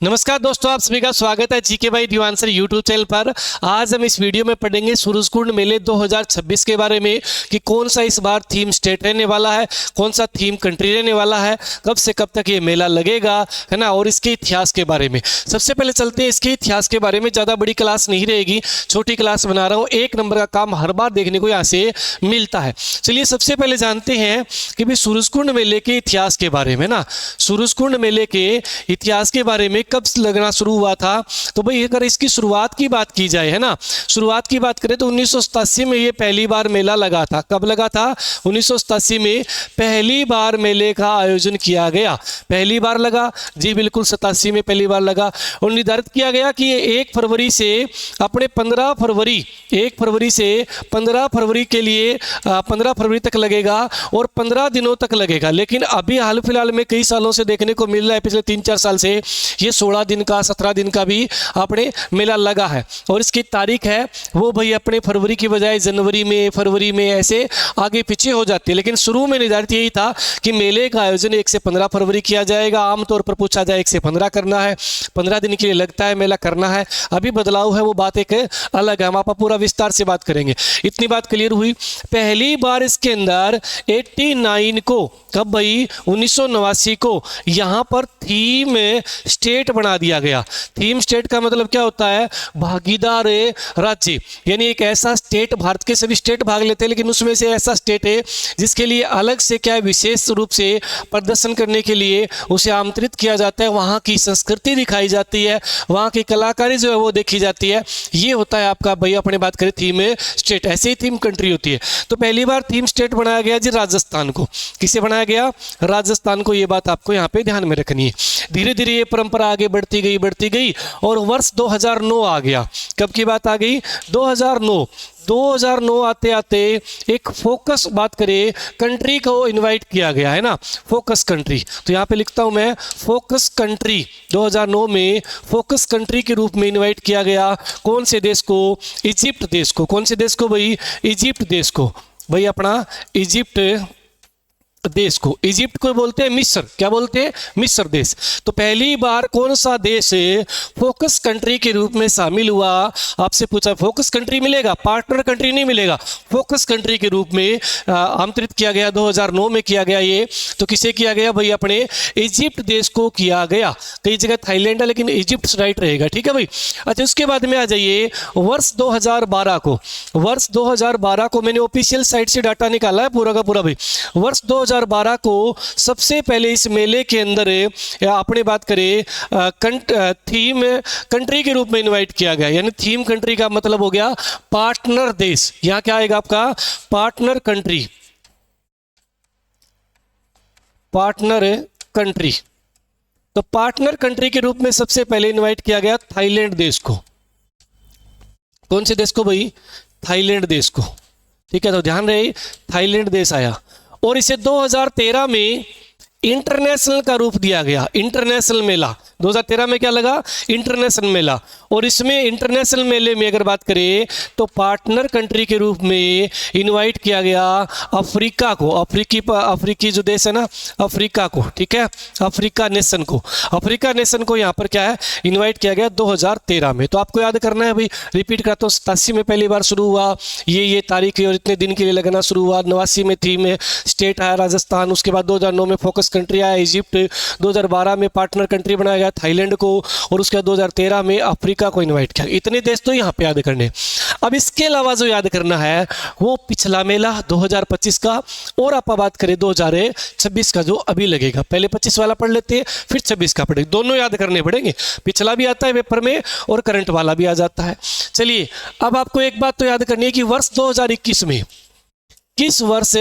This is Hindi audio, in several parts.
नमस्कार दोस्तों, आप सभी का स्वागत है GK by new answer YouTube channel पर। आज हम इस वीडियो में पढ़ेंगे सूरजकुंड मेले 2026 के बारे में कि कौन सा इस बार थीम स्टेट रहने वाला है, कौन सा थीम कंट्री रहने वाला है, कब से कब तक ये मेला लगेगा, है ना, और इसके इतिहास के बारे में। सबसे पहले चलते हैं इसके इतिहास के बारे में। ज़्यादा बड़ी क्लास नहीं रहेगी, छोटी क्लास बना रहा हूँ। 1 नंबर का काम हर बार देखने को यहाँ से मिलता है। चलिए सबसे पहले जानते हैं कि भाई सूरजकुंड मेले के इतिहास के बारे में ना। सूरजकुंड मेले के इतिहास के बारे में कब लगना शुरू हुआ था, तो भाई अगर इसकी शुरुआत की बात की जाए, है ना, शुरुआत की बात करें तो 1987 में ये पहली बार मेला लगा था। कब लगा था? 1987 में पहली बार मेले का आयोजन किया गया। पहली बार लगा जी, बिल्कुल 87 में पहली बार लगा। और निर्धारित किया गया कि ये 1 फरवरी से अपने 15 फरवरी 1 फरवरी से 15 फरवरी के लिए 15 फरवरी तक लगेगा और 15 दिनों तक लगेगा। लेकिन अभी हाल फिलहाल में कई सालों से देखने को मिल रहा है, पिछले 3-4 साल से ये 16 दिन का 17 दिन का भी अपने मेला लगा है। और इसकी तारीख है वो भाई अपने फरवरी की बजाय जनवरी में, फरवरी में ऐसे आगे पीछे हो जाती है। लेकिन शुरू में निर्धारित यही था कि मेले का आयोजन 1 से 15 फरवरी किया जाएगा। आमतौर पर पूछा जाए 1 से 15 करना है, 15 दिन के लिए लगता है मेला करना है। अभी बदलाव है, वो बात एक अलग है, हम आप पूरा विस्तार से बात करेंगे। इतनी बात क्लियर हुई। पहली बार इसके अंदर 89 को, कब भाई? 1989 को यहाँ पर थीम स्टेट बना दिया गया। थीम स्टेट का मतलब क्या होता है? भागीदार राज्य, यानी एक ऐसा स्टेट, भारत के सभी स्टेट भाग लेते हैं लेकिन उसमें से ऐसा स्टेट है जिसके लिए अलग से क्या है, विशेष रूप से प्रदर्शन करने के लिए उसे आमंत्रित किया जाता है। वहाँ की संस्कृति दिखाई जाती है, वहाँ की कलाकारी जो है वो देखी जाती है। ये होता है आपका भाई, अपने बात करें थीम स्टेट। ऐसे ही थीम कंट्री होती है। तो पहली बार थीम स्टेट बनाया गया जी राजस्थान को। किसे बनाया गया? राजस्थान को। ये बात आपको यहाँ पे ध्यान में रखनी है। धीरे धीरे ये परंपरा आगे बढ़ती गई और वर्ष 2009 आ गया। कब की बात आ गई? 2009 आते आते एक फोकस, बात करें, कंट्री को इनवाइट किया गया, है ना, फोकस कंट्री। तो यहाँ पे लिखता हूँ मैं फोकस कंट्री। 2009 में फोकस कंट्री के रूप में इनवाइट किया गया। कौन से देश को? इजिप्ट देश को। कौन से देश को भाई? इजिप्ट देश को। भाई अपना इजिप्ट देश को। इजिप्ट को बोलते हैं मिस्र। क्या बोलते हैं? मिस्र देश। तो पहली बार कौन सा देश फोकस कंट्री के रूप में शामिल हुआ? आपसे पूछा फोकस कंट्री मिलेगा, पार्टनर कंट्री नहीं मिलेगा। फोकस कंट्री के रूप में आमंत्रित किया गया। 2009 में किया गया ये। तो किसे किया गया भाई? अपने इजिप्ट देश को किया गया। कई जगह थाईलैंड है लेकिन इजिप्ट राइट रहेगा, ठीक है भाई। अच्छा, उसके बाद में आ जाइए वर्ष 2012 को। वर्ष 2012 को मैंने ऑफिशियल साइट से डाटा निकाला है पूरा का पूरा भाई। वर्ष 2012 को सबसे पहले इस मेले के अंदर अपने बात करें थीम कंट्री के रूप में इनवाइट किया गया। यानी थीम कंट्री का मतलब हो गया पार्टनर देश। यहां क्या आएगा आपका? Partner country. Partner country. तो पार्टनर कंट्री के रूप में सबसे पहले इनवाइट किया गया थाईलैंड देश को। कौन से देश को भाई? थाईलैंड देश को, ठीक है। तो ध्यान रहे, थाईलैंड देश आया। और इसे 2013 में इंटरनेशनल का रूप दिया गया। इंटरनेशनल मेला 2013 में क्या लगा? इंटरनेशनल मेला। और इसमें इंटरनेशनल मेले में अगर बात करें तो पार्टनर कंट्री के रूप में इनवाइट किया गया अफ्रीका को। अफ्रीकी जो देश है ना, अफ्रीका को, ठीक है, अफ्रीका नेशन को। अफ्रीका नेशन को यहाँ पर क्या है? इन्वाइट किया गया 2013 में। तो आपको याद करना है भाई, रिपीट करता हूँ। 87 में पहली बार शुरू हुआ, ये तारीख और इतने दिन के लिए लगना शुरू हुआ। 89 में थी में स्टेट आया राजस्थान। उसके बाद 2009 में फोकस कंट्री आया इजिप्ट। 2012 में पार्टनर कंट्री बनाया गया थाईलैंड को। और उसके बाद 2013 में अफ्रीका को इनवाइट किया। इतने देश तो यहाँ पे याद करने। अब इसके अलावा जो याद करना है वो पिछला मेला 2025 का, और आप बात करें 2026 का जो अभी लगेगा। पहले 25 वाला पढ़ लेते हैं, फिर 26 का पढ़ेंगे। दोनों याद करने पड़ेंगे। पिछला भी आता है पेपर में और करंट वाला भी आ जाता है। चलिए, अब आपको एक बात तो याद करनी है कि वर्ष 2021 में किस वर्ष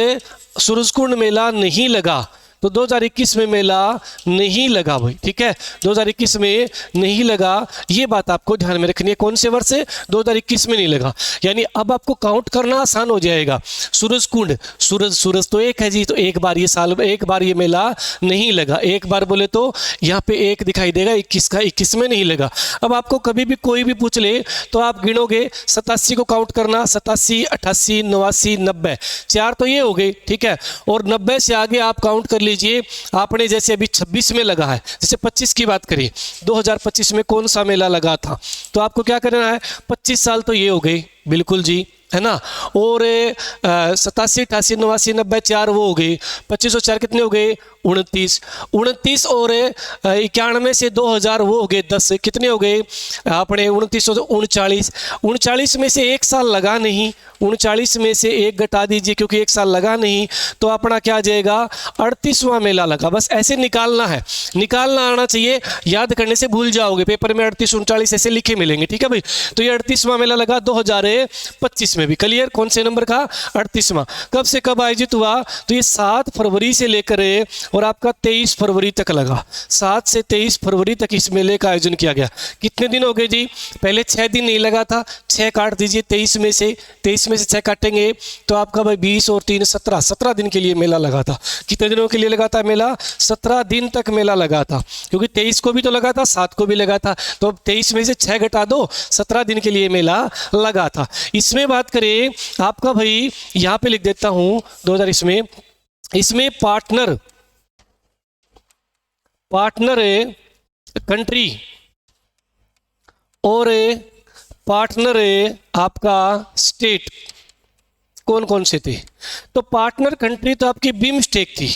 सूरजकुंड मेला नहीं लगा? तो 2021 में मेला नहीं लगा भाई, ठीक है। 2021 में नहीं लगा, ये बात आपको ध्यान में रखनी है। कौन से वर्ष से? 2021 में नहीं लगा। यानी अब आपको काउंट करना आसान हो जाएगा। सूरजकुंड, सूरज तो एक है जी, तो एक बार ये साल, एक बार ये मेला नहीं लगा। एक बार बोले तो यहाँ पे एक दिखाई देगा, 21 का 21 में नहीं लगा। अब आपको कभी भी कोई भी पूछ ले तो आप गिनोगे 87 को काउंट करना, 87, 88, 89, 90, 4 तो ये हो गए, ठीक है। और 90 से आगे आप काउंट कर लीजिए लीजिए, आपने जैसे अभी 26 में लगा है, जैसे 25 की बात करिए, 2025 में कौन सा मेला लगा था, तो आपको क्या करना है, 25 साल तो ये हो गए, बिल्कुल जी, है ना। और 87, 88, 89, 90, 4 वो हो गए, 25 और 4 कितने हो गए, 29, 29 और 91 से 2000 वो हो गए 10, कितने हो गए अपने 29 और 39, 39 में से एक साल लगा नहीं, 39 में से एक घटा दीजिए क्योंकि एक साल लगा नहीं, तो अपना क्या आ जाएगा, 38वां मेला लगा। बस ऐसे निकालना है, निकालना आना चाहिए, याद करने से भूल जाओगे, पेपर में 38, 39 ऐसे लिखे मिलेंगे, ठीक है भाई। तो ये 38वां मेला लगा 2025 में भी, क्लियर, कौन से नंबर का, 38वां। कब से कब आयोजित हुआ, तो ये 7 फरवरी से लेकर और आपका 23 फरवरी तक लगा, 7 से 23 फरवरी तक इस मेले का आयोजन किया गया। कितने दिन हो गए जी, पहले 6 दिन नहीं लगा था, 6 काट दीजिए 23 में से 6 काटेंगे तो आपका भाई 20 और 3 17, 17 दिन के लिए मेला लगा था। कितने दिनों के लिए लगा था मेला, 17 दिन तक मेला लगा था, क्योंकि 23 को भी तो लगा था, 7 को भी लगा था, तो अब 23 में से 6 घटा दो, 17 दिन के लिए मेला लगा था। इसमें बात करें आपका भाई, यहाँ पे लिख देता हूँ 2000, इसमें पार्टनर कंट्री और पार्टनर आपका स्टेट कौन कौन से थे, तो पार्टनर कंट्री तो आपकी बिमस्टेक थी,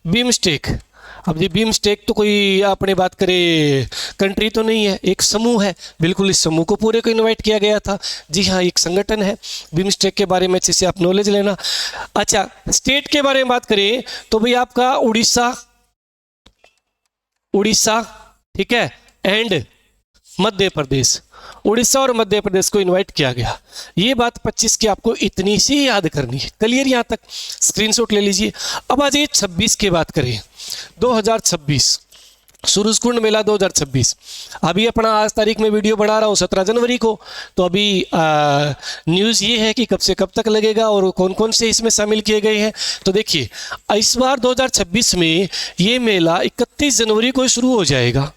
बिमस्टेक। अब ये बिमस्टेक तो कोई आपने बात करें कंट्री तो नहीं है, एक समूह है, बिल्कुल इस समूह को पूरे को इनवाइट किया गया था, जी हाँ, एक संगठन है। बिमस्टेक के बारे में अच्छे से आप नॉलेज लेना। अच्छा, स्टेट के बारे में बात करें तो भाई आपका उड़ीसा, ठीक है, एंड मध्य प्रदेश, उड़ीसा और मध्य प्रदेश को इनवाइट किया गया। ये बात 25 की आपको इतनी सी याद करनी है, क्लियर, यहाँ तक स्क्रीनशॉट ले लीजिए। अब आ जाइए 26 की बात करें, 2026 सूरजकुंड मेला 2026। अभी अपना आज तारीख में वीडियो बना रहा हूँ 17 जनवरी को, तो अभी न्यूज़ ये है कि कब से कब तक लगेगा और कौन कौन से इसमें शामिल किए गए हैं। तो देखिए, इस बार 2026 में ये मेला 31 जनवरी को शुरू हो जाएगा,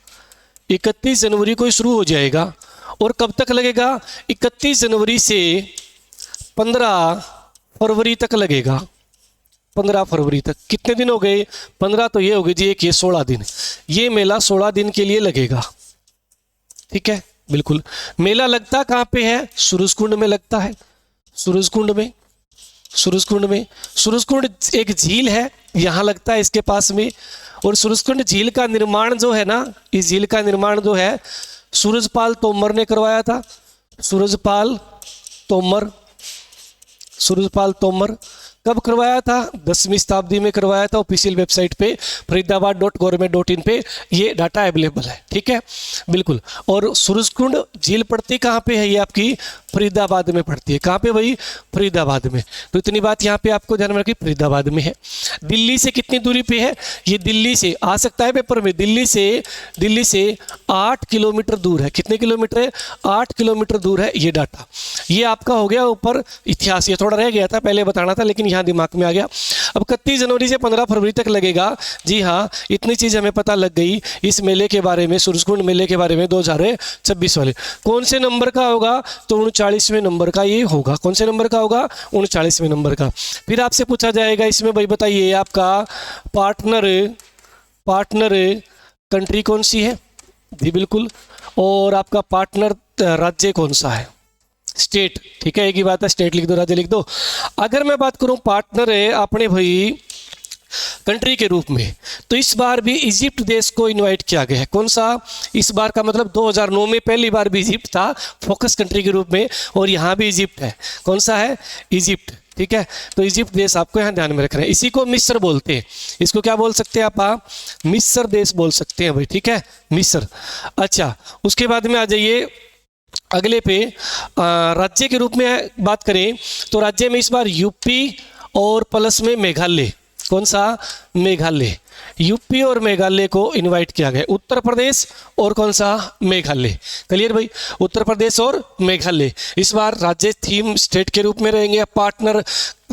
31 जनवरी को शुरू हो जाएगा और कब तक लगेगा, 31 जनवरी से 15 फरवरी तक लगेगा, 15 फरवरी तक। कितने दिन हो गए, 15 तो ये हो गए जी, एक ये 16 दिन, ये मेला 16 दिन के लिए लगेगा, ठीक है, बिल्कुल। मेला लगता कहाँ पे है, सूरजकुंड में लगता है, सूरजकुंड में सूरजकुंड एक झील है, यहाँ लगता है इसके पास में। और सूरजकुंड झील का निर्माण जो है ना, इस झील का निर्माण जो है सूरजपाल तोमर ने करवाया था, सूरजपाल तोमर कब करवाया था, 10वीं शताब्दी में करवाया था। ऑफिशियल वेबसाइट पे faridabad.government.in पे ये डाटा अवेलेबल है, ठीक है, बिल्कुल। और सूरजकुंड झील पड़ती कहाँ पे है, ये आपकी फरीदाबाद में पड़ती है। कहाँ पे भाई, फरीदाबाद में। तो इतनी बात यहाँ पे आपको ध्यान में रखिए, फरीदाबाद में है। दिल्ली से कितनी दूरी पे है, ये दिल्ली से आ सकता है पेपर में, दिल्ली से 8 किलोमीटर दूर है। कितने किलोमीटर है, 8 किलोमीटर दूर है ये डाटा। ये आपका हो गया ऊपर इतिहास, ये थोड़ा रह गया था पहले बताना था, लेकिन यहाँ दिमाग में आ गया। अब 31 जनवरी से 15 फरवरी तक लगेगा, जी हाँ, इतनी चीज़ हमें पता लग गई इस मेले के बारे में, सूरजकुंड मेले के बारे में 2026 वाले। कौन से नंबर का होगा, तो 39वें नंबर का ये होगा। कौन से नंबर का होगा, 39वें नंबर का। फिर आपसे पूछा जाएगा इसमें, भाई बताइए आपका पार्टनर कंट्री कौन सी है, जी बिल्कुल, और आपका पार्टनर राज्य कौन सा है, स्टेट, ठीक है, एक ही बात है, स्टेट लिख दो, राज्य लिख दो। अगर मैं बात करूं पार्टनर है अपने भाई कंट्री के रूप में, तो इस बार भी इजिप्ट देश को इनवाइट किया गया है। कौन सा, इस बार का मतलब 2009 में पहली बार भी इजिप्ट था फोकस कंट्री के रूप में, और यहाँ भी इजिप्ट है। कौन सा है, इजिप्ट, ठीक है। तो इजिप्ट देश आपको यहाँ ध्यान में रखना है। इसी को मिस्र बोलते हैं, इसको क्या बोल सकते हैं आप, मिस्र देश बोल सकते हैं भाई, ठीक है, मिस्र। अच्छा, उसके बाद में आ जाइए अगले पे, राज्य के रूप में बात करें तो राज्य में इस बार यूपी और प्लस में मेघालय। कौन सा, मेघालय। यूपी और मेघालय को इनवाइट किया गया, उत्तर प्रदेश और कौन सा, मेघालय। क्लियर भाई, उत्तर प्रदेश और मेघालय इस बार राज्य थीम स्टेट के रूप में रहेंगे, पार्टनर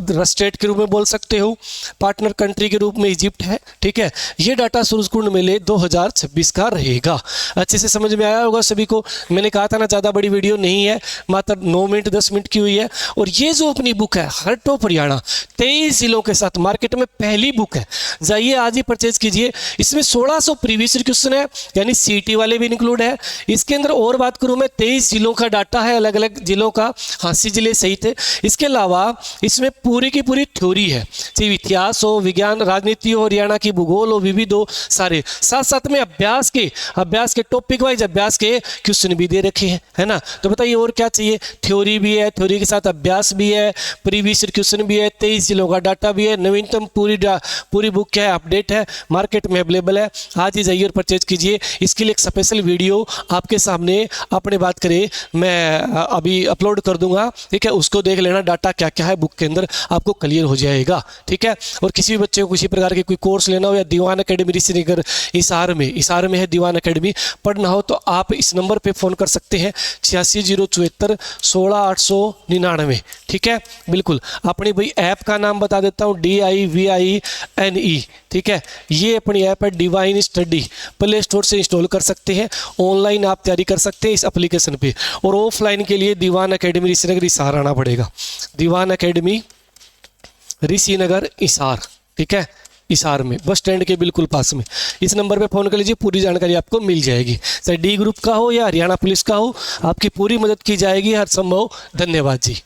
स्टेट के रूप में बोल सकते हो, पार्टनर कंट्री के रूप में इजिप्ट है। ठीक है, ये डाटा सूरजकुंड मेले 2026 का रहेगा। अच्छे से समझ में आया होगा सभी को। मैंने कहा था ना ज़्यादा बड़ी वीडियो नहीं है, मात्र 9 मिनट 10 मिनट की हुई है। और ये जो अपनी बुक है हर टॉप हरियाणा 23 जिलों के साथ मार्केट में पहली बुक है, जाइए आज ही परचेज कीजिए। इसमें 1600 प्रीवियस क्वेश्चन है, यानी सीटी वाले भी इंक्लूड है। इसके अंदर और बात करूँ मैं, 23 जिलों का डाटा है, अलग अलग जिलों का, 80 जिले सही थे। इसके अलावा इसमें पूरी की पूरी थ्योरी है, चाहे इतिहास हो, विज्ञान, राजनीति हो, हरियाणा की भूगोल हो, विविध हो, सारे साथ साथ में अभ्यास के टॉपिक वाइज अभ्यास के क्वेश्चन भी दे रखे हैं, है ना। तो बताइए और क्या चाहिए, थ्योरी भी है, थ्योरी के साथ अभ्यास भी है, प्रीवियस क्वेश्चन भी है, 23 जिलों का डाटा भी है, नवीनतम पूरी बुक क्या है, अपडेट है, मार्केट में अवेलेबल है। आज ही जाइए और परचेज कीजिए। इसके लिए एक स्पेशल वीडियो आपके सामने अपने बात करें मैं अभी अपलोड कर दूंगा, ठीक है, उसको देख लेना, डाटा क्या क्या है बुक के अंदर आपको क्लियर हो जाएगा। ठीक है, और किसी भी बच्चे को किसी प्रकार के कोई कोर्स लेना हो या दीवान एकेडमी ऋषिनगर हिसार में है दीवान एकेडमी, पढ़ना हो तो आप इस नंबर पे फ़ोन कर सकते हैं 86 074 16 899। ठीक है, बिल्कुल। अपनी भाई ऐप का नाम बता देता हूँ, DIVINE। ठीक है, ये अपनी ऐप है डिवाइन स्टडी, प्ले स्टोर से इंस्टॉल कर सकते हैं। ऑनलाइन आप तैयारी कर सकते हैं इस एप्लीकेशन पे, और ऑफलाइन के लिए दीवान एकेडमी ऋषिनगर हिसार आना पड़ेगा। दीवान एकेडमी ऋषिनगर हिसार, ठीक है, हिसार में बस स्टैंड के बिल्कुल पास में। इस नंबर पे फ़ोन कर लीजिए, पूरी जानकारी आपको मिल जाएगी। चाहे डी ग्रुप का हो या हरियाणा पुलिस का हो, आपकी पूरी मदद की जाएगी हर संभव। धन्यवाद जी।